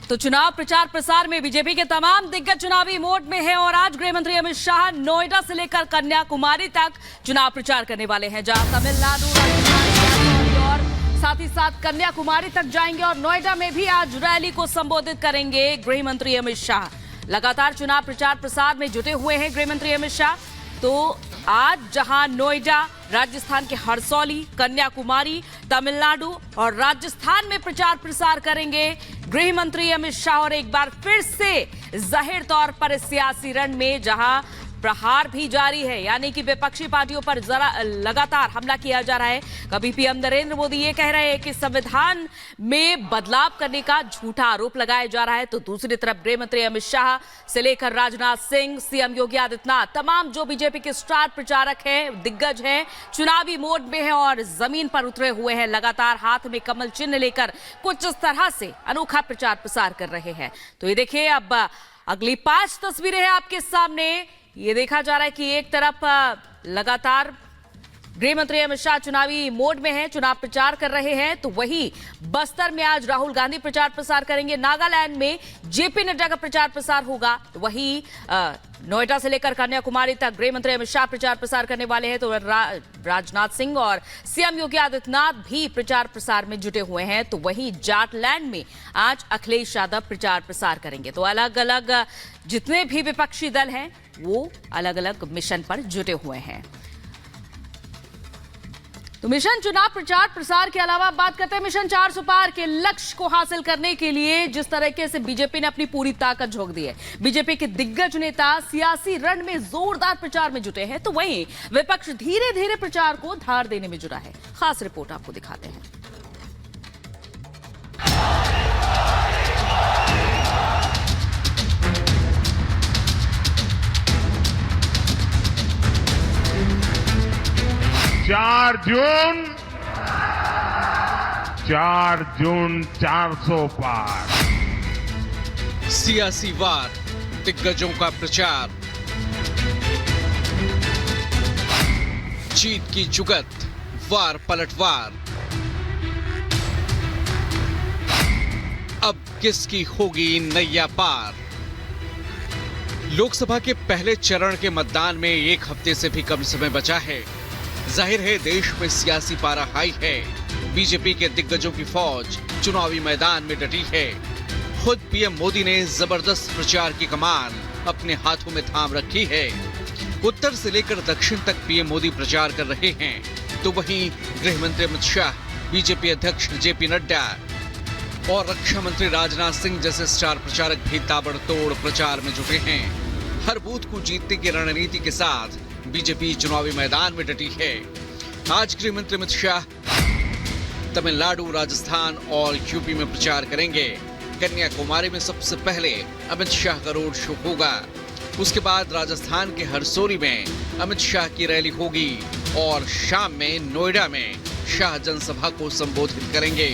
तो चुनाव प्रचार प्रसार में बीजेपी के तमाम दिग्गज चुनावी मोड में है और आज गृह मंत्री अमित शाह नोएडा से लेकर कन्याकुमारी तक चुनाव प्रचार करने वाले हैं, जहां तमिलनाडु, राजस्थान और साथ ही साथ कन्याकुमारी तक जाएंगे और नोएडा में भी आज रैली को संबोधित करेंगे गृह मंत्री अमित शाह। लगातार चुनाव प्रचार प्रसार में जुटे हुए हैं गृह मंत्री अमित शाह। तो आज जहां नोएडा, राजस्थान के हरसौली, कन्याकुमारी, तमिलनाडु और राजस्थान में प्रचार प्रसार करेंगे गृह मंत्री अमित शाह और एक बार फिर से जाहिर तौर पर इस सियासी रण में जहां प्रहार भी जारी है, यानी कि विपक्षी पार्टियों पर जरा लगातार हमला किया जा रहा है। कभी पीएम नरेंद्र मोदी ये कह रहे हैं कि संविधान में बदलाव करने का झूठा आरोप लगाया जा रहा है, तो दूसरी तरफ गृह मंत्री अमित शाह से लेकर राजनाथ सिंह, सीएम योगी आदित्यनाथ, तमाम जो बीजेपी के स्टार प्रचारक हैं, दिग्गज हैं, चुनावी मोड में हैं और जमीन पर उतरे हुए हैं। लगातार हाथ में कमल चिन्ह लेकर कुछ इस तरह से अनोखा प्रचार प्रसार कर रहे हैं। तो ये देखिए, अब अगली 5 तस्वीरें हैं आपके सामने। ये देखा जा रहा है कि एक तरफ लगातार गृह मंत्री अमित शाह चुनावी मोड में हैं, चुनाव प्रचार कर रहे हैं, तो वहीं बस्तर में आज राहुल गांधी प्रचार प्रसार करेंगे, नागालैंड में जेपी नड्डा का प्रचार प्रसार होगा, तो वहीं नोएडा से लेकर कन्याकुमारी तक गृह मंत्री अमित शाह प्रचार प्रसार करने वाले हैं। तो राजनाथ सिंह और सीएम योगी आदित्यनाथ भी प्रचार प्रसार में जुटे हुए हैं। तो वहीं जाटलैंड में आज अखिलेश यादव प्रचार प्रसार करेंगे। तो अलग अलग जितने भी विपक्षी दल हैं वो अलग अलग मिशन पर जुटे हुए हैं। तो मिशन चुनाव प्रचार प्रसार के अलावा बात करते हैं मिशन 400 पार के लक्ष्य को हासिल करने के लिए जिस तरीके से बीजेपी ने अपनी पूरी ताकत झोंक दी है। बीजेपी के दिग्गज नेता सियासी रण में जोरदार प्रचार में जुटे हैं, तो वहीं विपक्ष धीरे धीरे प्रचार को धार देने में जुटा है। खास रिपोर्ट आपको दिखाते हैं। चार जून 400 पार। सियासी वार, दिग्गजों का प्रचार, जीत की जुगत, वार पलटवार। अब किसकी होगी नैया पार? लोकसभा के पहले चरण के मतदान में एक हफ्ते से भी कम समय बचा है। जाहिर है देश में सियासी पारा हाई है। बीजेपी के दिग्गजों की फौज चुनावी मैदान में डटी है। खुद पीएम मोदी ने जबरदस्त प्रचार की कमान अपने हाथों में थाम रखी है। उत्तर से लेकर दक्षिण तक पीएम मोदी प्रचार कर रहे हैं। तो वहीं गृह मंत्री अमित शाह, बीजेपी अध्यक्ष जेपी नड्डा और रक्षा मंत्री राजनाथ सिंह जैसे स्टार प्रचारक भी ताबड़तोड़ प्रचार में जुटे हैं। हर बूथ को जीतने की रणनीति के साथ बीजेपी चुनावी मैदान में डटी है। आज गृह मंत्री अमित शाह तमिलनाडु, राजस्थान और यूपी में प्रचार करेंगे। कन्याकुमारी में सबसे पहले अमित शाह का रोड शो होगा। उसके बाद राजस्थान के हरसौली में अमित शाह की रैली होगी और शाम में नोएडा में शाह जनसभा को संबोधित करेंगे।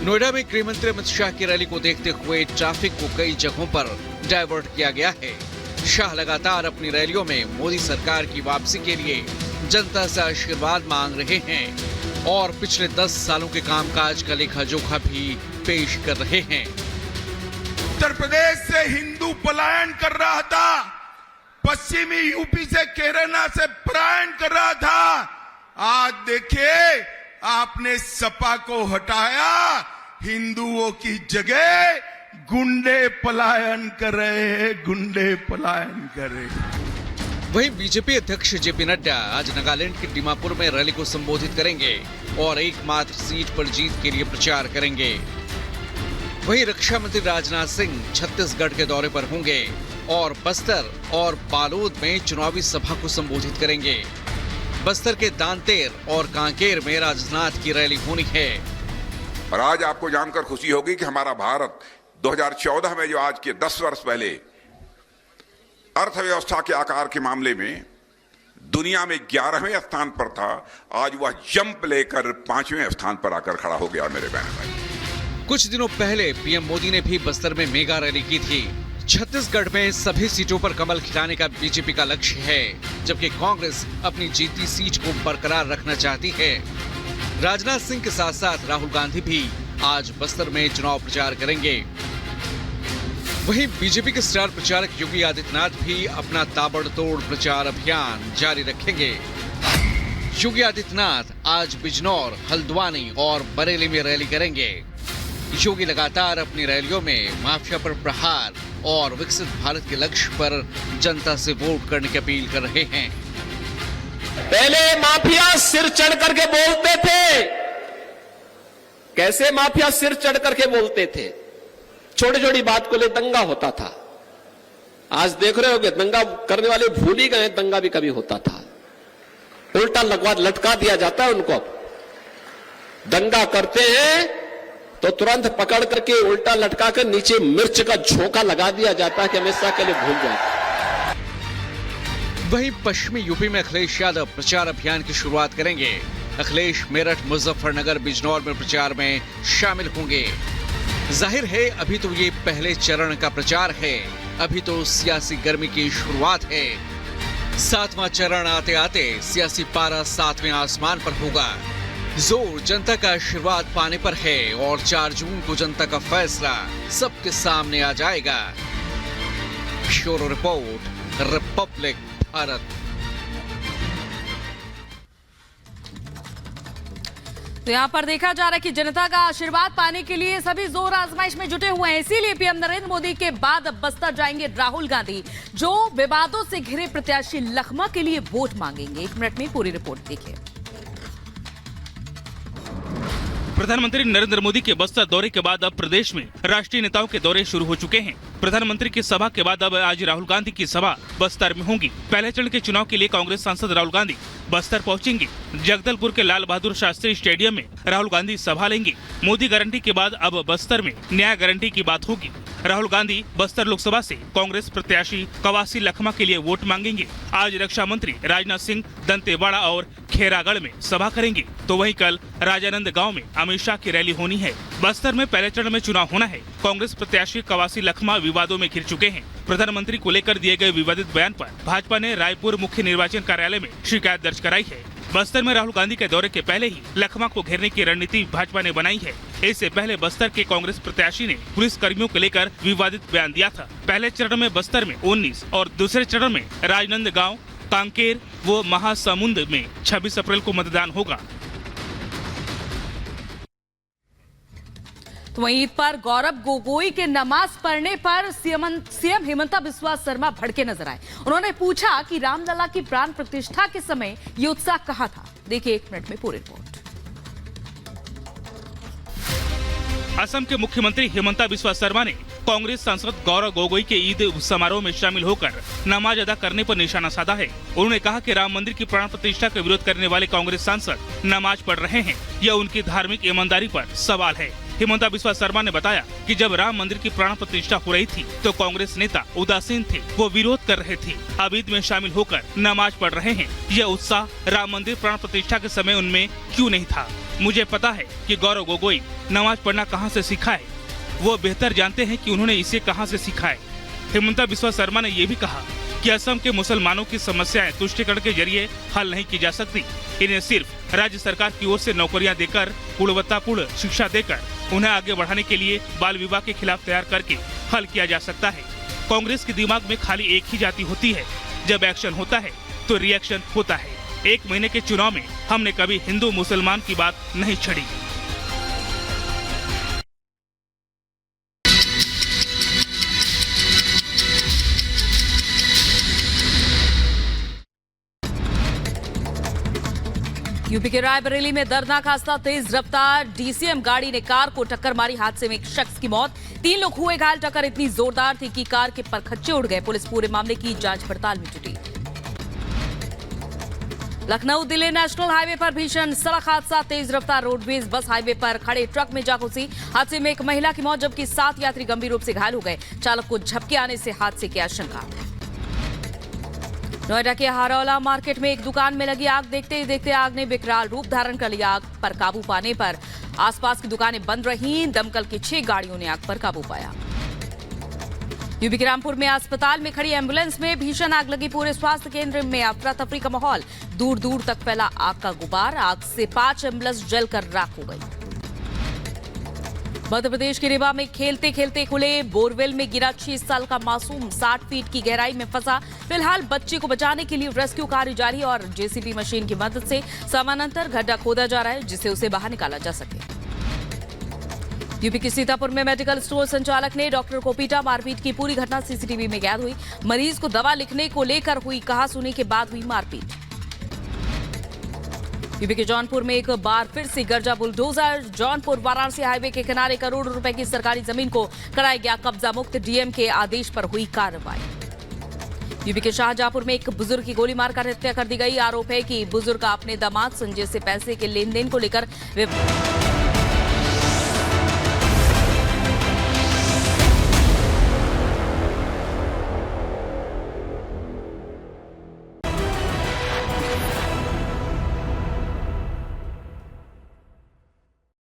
नोएडा में गृह मंत्री अमित शाह की रैली को देखते हुए ट्रैफिक को कई जगहों पर डायवर्ट किया गया है। शाह लगातार अपनी रैलियों में मोदी सरकार की वापसी के लिए जनता से आशीर्वाद मांग रहे हैं और पिछले 10 सालों के कामकाज का लेखा जोखा भी पेश कर रहे हैं। उत्तर प्रदेश से हिंदू पलायन कर रहा था, पश्चिमी यूपी से केरला से पलायन कर रहा था। आज देखिए आपने सपा को हटाया, हिंदुओं की जगह गुंडे पलायन कर रहे हैं, गुंडे पलायन कर रहे हैं। वहीं बीजेपी अध्यक्ष जेपी नड्डा आज नागालैंड के दीमापुर में रैली को संबोधित करेंगे और एकमात्र सीट पर जीत के लिए प्रचार करेंगे। वहीं रक्षा मंत्री राजनाथ सिंह छत्तीसगढ़ के दौरे पर होंगे और बस्तर और बालोद में चुनावी सभा को संबोधित करेंगे। बस्तर के दांतेर और कांकेर में राजनाथ की रैली होनी है। और आज आपको जानकर खुशी होगी कि हमारा भारत 2014 में जो आज के 10 वर्ष पहले अर्थव्यवस्था के आकार के मामले में दुनिया में 11वें स्थान पर था, आज वह जंप लेकर 5वें स्थान पर आकर खड़ा हो गया। मेरे बहन भाई, कुछ दिनों पहले पीएम मोदी ने भी बस्तर में मेगा रैली की थी। छत्तीसगढ़ में सभी सीटों पर कमल खिलाने का बीजेपी का लक्ष्य है, जबकि कांग्रेस अपनी जीती सीट को बरकरार रखना चाहती है। राजनाथ सिंह के साथ साथ राहुल गांधी भी आज बस्तर में चुनाव प्रचार करेंगे। वहीं बीजेपी के स्टार प्रचारक योगी आदित्यनाथ भी अपना ताबड़तोड़ प्रचार अभियान जारी रखेंगे। योगी आदित्यनाथ आज बिजनौर, हल्द्वानी और बरेली में रैली करेंगे। योगी लगातार अपनी रैलियों में माफिया पर प्रहार और विकसित भारत के लक्ष्य पर जनता से वोट करने की अपील कर रहे हैं। पहले माफिया सिर चढ़ करके बोलते थे। कैसे माफिया सिर चढ़ करके बोलते थे? छोटी छोटी बात को ले दंगा होता था। आज देख रहे होगे दंगा करने वाले भूल ही गए, दंगा भी कभी होता था। उल्टा लटका दिया जाता है उनको। दंगा करते हैं तो तुरंत पकड़ करके उल्टा लटका कर नीचे मिर्च का झोंका लगा दिया जाता है कि हमेशा के लिए भूल जाए। वहीं पश्चिमी यूपी में अखिलेश यादव प्रचार अभियान की शुरुआत करेंगे। अखिलेश मेरठ, मुजफ्फरनगर, बिजनौर में प्रचार में शामिल होंगे। जाहिर है अभी तो ये पहले चरण का प्रचार है, अभी तो सियासी गर्मी की शुरुआत है। 7वां चरण आते आते सियासी पारा 7वें आसमान पर होगा। जोर जनता का आशीर्वाद पाने पर है और 4 जून को जनता का फैसला सबके सामने आ जाएगा। Bureau report, Republic Bharat. तो यहाँ पर देखा जा रहा है कि जनता का आशीर्वाद पाने के लिए सभी जोर आजमाइश में जुटे हुए हैं। इसीलिए पीएम नरेंद्र मोदी के बाद अब बस्तर जाएंगे राहुल गांधी, जो विवादों से घिरे प्रत्याशी लखमा के लिए वोट मांगेंगे। 1 मिनट में पूरी रिपोर्ट देखिए। प्रधानमंत्री नरेंद्र मोदी के बस्तर दौरे के बाद अब प्रदेश में राष्ट्रीय नेताओं के दौरे शुरू हो चुके हैं। प्रधानमंत्री की सभा के बाद अब आज राहुल गांधी की सभा बस्तर में होगी। पहले चरण के चुनाव के लिए कांग्रेस सांसद राहुल गांधी बस्तर पहुंचेंगे। जगदलपुर के लाल बहादुर शास्त्री स्टेडियम में राहुल गांधी सभा लेंगे। मोदी गारंटी के बाद अब बस्तर में न्याय गारंटी की बात होगी। राहुल गांधी बस्तर लोकसभा से कांग्रेस प्रत्याशी कवासी लखमा के लिए वोट मांगेंगे। आज रक्षा मंत्री राजनाथ सिंह दंतेवाड़ा और खेरागढ़ में सभा करेंगे, तो वहीं कल राजानंद गांव में अमित शाह की रैली होनी है। बस्तर में पहले चरण में चुनाव होना है। कांग्रेस प्रत्याशी कवासी लखमा विवादों में घिर चुके हैं। प्रधानमंत्री को लेकर दिए गए विवादित बयान पर भाजपा ने रायपुर मुख्य निर्वाचन कार्यालय में शिकायत दर्ज कराई है। बस्तर में राहुल गांधी के दौरे के पहले ही लखमा को घेरने की रणनीति भाजपा ने बनाई है। इससे पहले बस्तर के कांग्रेस प्रत्याशी ने पुलिस कर्मियों को लेकर विवादित बयान दिया था। पहले चरण में बस्तर में 19 और दूसरे चरण में राजनांदगांव, कांकेर व महासमुंद में 26 अप्रैल को मतदान होगा। तो वहीं ईद पर गौरव गोगोई के नमाज पढ़ने पर सीएम हेमंता बिस्वा शर्मा भड़के नजर आए। उन्होंने पूछा कि रामलला की प्राण प्रतिष्ठा के समय ये उत्साह कहां था। देखिए 1 मिनट में पूरी रिपोर्ट। असम के मुख्यमंत्री हेमंता बिस्वा शर्मा ने कांग्रेस सांसद गौरव गोगोई के ईद समारोह में शामिल होकर नमाज अदा करने पर निशाना साधा है। उन्होंने कहा कि राम मंदिर की प्राण प्रतिष्ठा का विरोध करने वाले कांग्रेस सांसद नमाज पढ़ रहे हैं, यह उनकी धार्मिक ईमानदारी पर सवाल है। हेमंता बिस्वा शर्मा ने बताया कि जब राम मंदिर की प्राण प्रतिष्ठा हो रही थी तो कांग्रेस नेता उदासीन थे, वो विरोध कर रहे थे। अब ईद में शामिल होकर नमाज पढ़ रहे हैं, यह उत्साह राम मंदिर प्राण प्रतिष्ठा के समय उनमें क्यों नहीं था। मुझे पता है कि गौरव गोगोई नमाज पढ़ना कहां से सीखा है, वो बेहतर जानते हैं कि उन्होंने इसे कहां से सीखा है। हेमंता बिस्वा शर्मा ने यह भी कहा कि असम के मुसलमानों की समस्याएं तुष्टिकरण के जरिए हल नहीं की जा सकती। इन्हें सिर्फ राज्य सरकार की ओर से नौकरियां देकर, गुणवत्तापूर्ण शिक्षा देकर उन्हें आगे बढ़ाने के लिए बाल विवाह के खिलाफ तैयार करके हल किया जा सकता है। कांग्रेस के दिमाग में खाली एक ही जाति होती है, जब एक्शन होता है तो रिएक्शन होता है। 1 महीने के चुनाव में हमने कभी हिंदू मुसलमान की बात नहीं छड़ी। यूपी के रायबरेली में दर्दनाक हादसा। तेज रफ्तार डीसीएम गाड़ी ने कार को टक्कर मारी। हादसे में एक शख्स की मौत, 3 लोग हुए घायल। टक्कर इतनी जोरदार थी कि कार के परखच्चे उड़ गए। पुलिस पूरे मामले की जांच पड़ताल में जुटी। लखनऊ दिल्ली नेशनल हाईवे पर भीषण सड़क हादसा। तेज रफ्तार रोडवेज बस हाईवे पर खड़े ट्रक में जा घुसी। हादसे में एक महिला की मौत जबकि 7 यात्री गंभीर रूप से घायल हो गए। चालक को झपके आने से हादसे की आशंका। नोएडा के हारौला मार्केट में एक दुकान में लगी आग। देखते ही देखते आग ने विकराल रूप धारण कर लिया। आग पर काबू पाने पर आसपास की दुकानें बंद रहीं। दमकल की 6 गाड़ियों ने आग पर काबू पाया। यूपी के रामपुर में अस्पताल में खड़ी एम्बुलेंस में भीषण आग लगी। पूरे स्वास्थ्य केंद्र में अफरा तफरी का माहौल। दूर दूर तक फैला आग का गुबार। आग से 5 एम्बुलेंस जलकर राख हो गई। मध्य प्रदेश के रीवा में खेलते खेलते खुले बोरवेल में गिरा 6 साल का मासूम 60 फीट की गहराई में फंसा। फिलहाल बच्चे को बचाने के लिए रेस्क्यू कार्य जारी और जेसीबी मशीन की मदद से समानांतर गड्ढा खोदा जा रहा है, जिससे उसे बाहर निकाला जा सके। यूपी के सीतापुर में मेडिकल स्टोर संचालक ने डॉक्टर को पीटा। मारपीट की पूरी घटना सीसीटीवी में कैद हुई। मरीज को दवा लिखने को लेकर हुई कहासुनी के बाद हुई मारपीट। यूपी के जौनपुर में एक बार फिर से गरजा बुलडोजर। जौनपुर वाराणसी हाईवे के किनारे करोड़ों रुपए की सरकारी जमीन को कराया गया कब्जा मुक्त। डीएम के आदेश पर हुई कार्रवाई। यूपी के शाहजहांपुर में एक बुजुर्ग की गोली मारकर हत्या कर दी गई। आरोप है कि बुजुर्ग अपने दामाद संजय से पैसे के लेन देन को लेकर